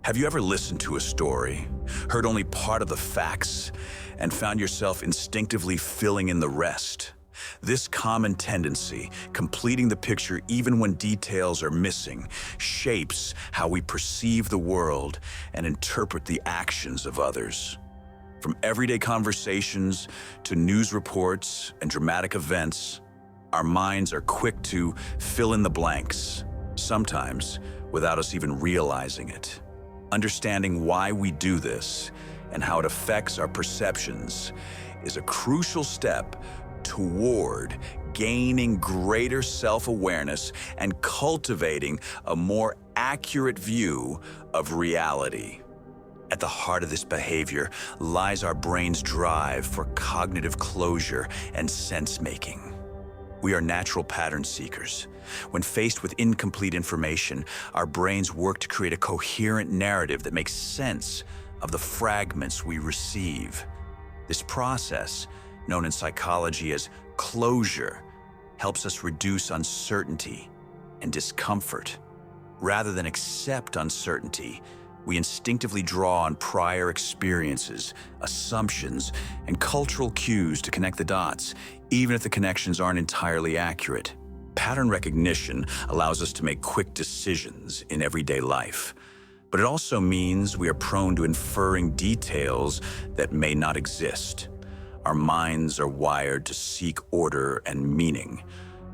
Have you ever listened to a story, heard only part of the facts, and found yourself instinctively filling in the rest? This common tendency, completing the picture even when details are missing, shapes how we perceive the world and interpret the actions of others. From everyday conversations to news reports and dramatic events, our minds are quick to fill in the blanks, sometimes without us even realizing it. Understanding why we do this and how it affects our perceptions is a crucial step toward gaining greater self-awareness and cultivating a more accurate view of reality. At the heart of this behavior lies our brain's drive for cognitive closure and sense-making. We are natural pattern seekers. When faced with incomplete information, our brains work to create a coherent narrative that makes sense of the fragments we receive. This process, known in psychology as closure, helps us reduce uncertainty and discomfort. Rather than accept uncertainty, we instinctively draw on prior experiences, assumptions, and cultural cues to connect the dots, even if the connections aren't entirely accurate. Pattern recognition allows us to make quick decisions in everyday life, but it also means we are prone to inferring details that may not exist. Our minds are wired to seek order and meaning,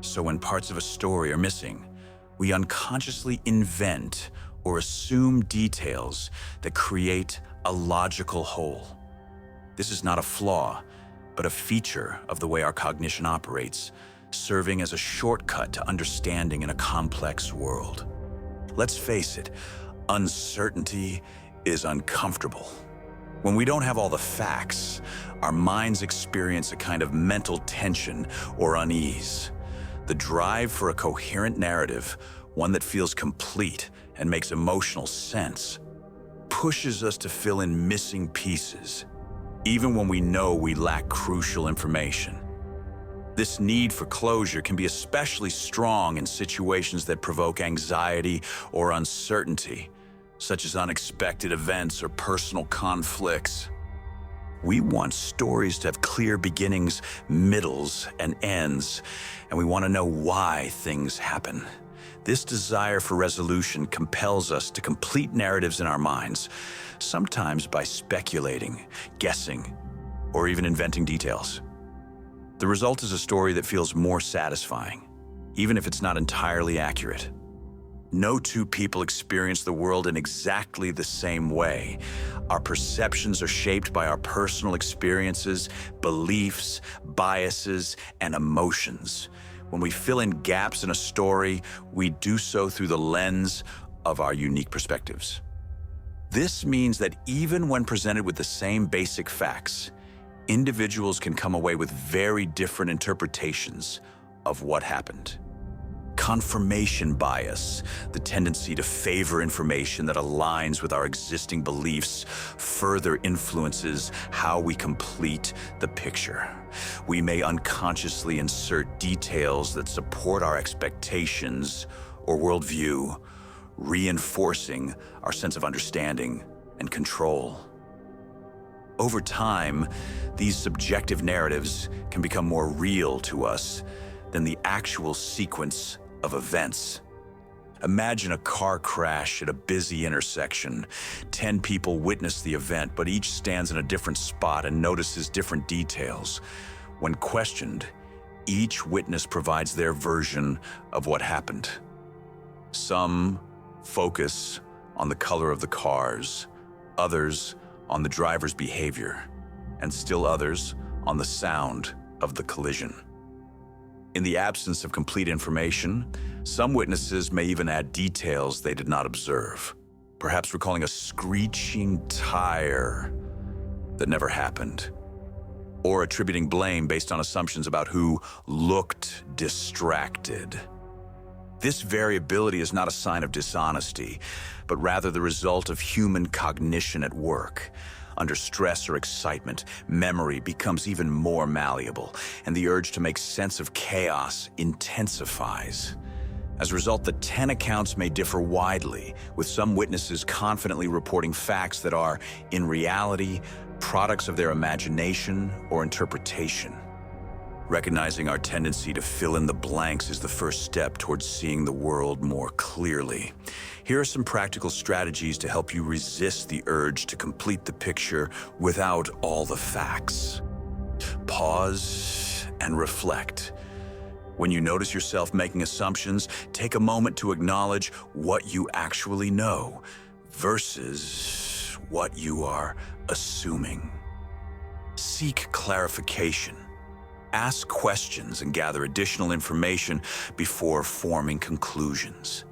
so when parts of a story are missing, we unconsciously invent or assume details that create a logical whole. This is not a flaw, but a feature of the way our cognition operates, serving as a shortcut to understanding in a complex world. Let's face it, uncertainty is uncomfortable. When we don't have all the facts, our minds experience a kind of mental tension or unease. The drive for a coherent narrative, one that feels complete and makes emotional sense, pushes us to fill in missing pieces, even when we know we lack crucial information. This need for closure can be especially strong in situations that provoke anxiety or uncertainty, such as unexpected events or personal conflicts. We want stories to have clear beginnings, middles, and ends, and we want to know why things happen. This desire for resolution compels us to complete narratives in our minds, sometimes by speculating, guessing, or even inventing details. The result is a story that feels more satisfying, even if it's not entirely accurate. No two people experience the world in exactly the same way. Our perceptions are shaped by our personal experiences, beliefs, biases, and emotions. When we fill in gaps in a story, we do so through the lens of our unique perspectives. This means that even when presented with the same basic facts, individuals can come away with very different interpretations of what happened. Confirmation bias, the tendency to favor information that aligns with our existing beliefs, further influences how we complete the picture. We may unconsciously insert details that support our expectations or worldview, reinforcing our sense of understanding and control. Over time, these subjective narratives can become more real to us than the actual sequence of events. Imagine a car crash at a busy intersection. 10 people witness the event, but each stands in a different spot and notices different details. When questioned, each witness provides their version of what happened. Some focus on the color of the cars, others on the driver's behavior, and still others on the sound of the collision. In the absence of complete information, some witnesses may even add details they did not observe, perhaps recalling a screeching tire that never happened, or attributing blame based on assumptions about who looked distracted. This variability is not a sign of dishonesty, but rather the result of human cognition at work. Under stress or excitement, memory becomes even more malleable, and the urge to make sense of chaos intensifies. As a result, the 10 accounts may differ widely, with some witnesses confidently reporting facts that are, in reality, products of their imagination or interpretation. Recognizing our tendency to fill in the blanks is the first step towards seeing the world more clearly. Here are some practical strategies to help you resist the urge to complete the picture without all the facts. Pause and reflect. When you notice yourself making assumptions, take a moment to acknowledge what you actually know versus what you are assuming. Seek clarification. Ask questions and gather additional information before forming conclusions.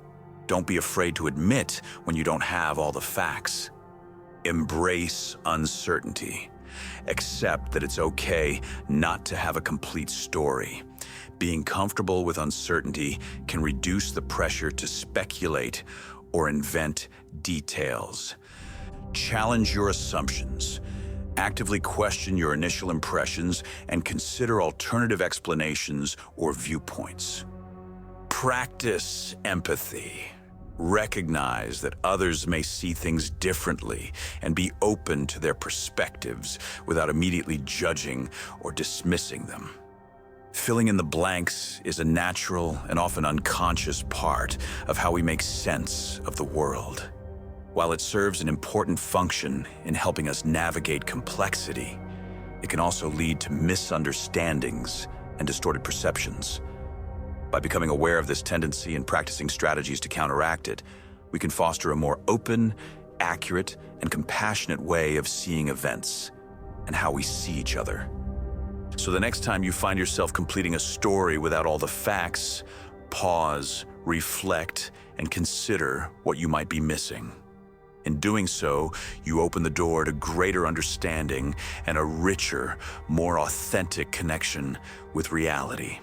Don't be afraid to admit when you don't have all the facts. Embrace uncertainty. Accept that it's okay not to have a complete story. Being comfortable with uncertainty can reduce the pressure to speculate or invent details. Challenge your assumptions. Actively question your initial impressions and consider alternative explanations or viewpoints. Practice empathy. Recognize that others may see things differently and be open to their perspectives without immediately judging or dismissing them. Filling in the blanks is a natural and often unconscious part of how we make sense of the world. While it serves an important function in helping us navigate complexity, it can also lead to misunderstandings and distorted perceptions. By becoming aware of this tendency and practicing strategies to counteract it, we can foster a more open, accurate, and compassionate way of seeing events and how we see each other. So the next time you find yourself completing a story without all the facts, pause, reflect, and consider what you might be missing. In doing so, you open the door to greater understanding and a richer, more authentic connection with reality.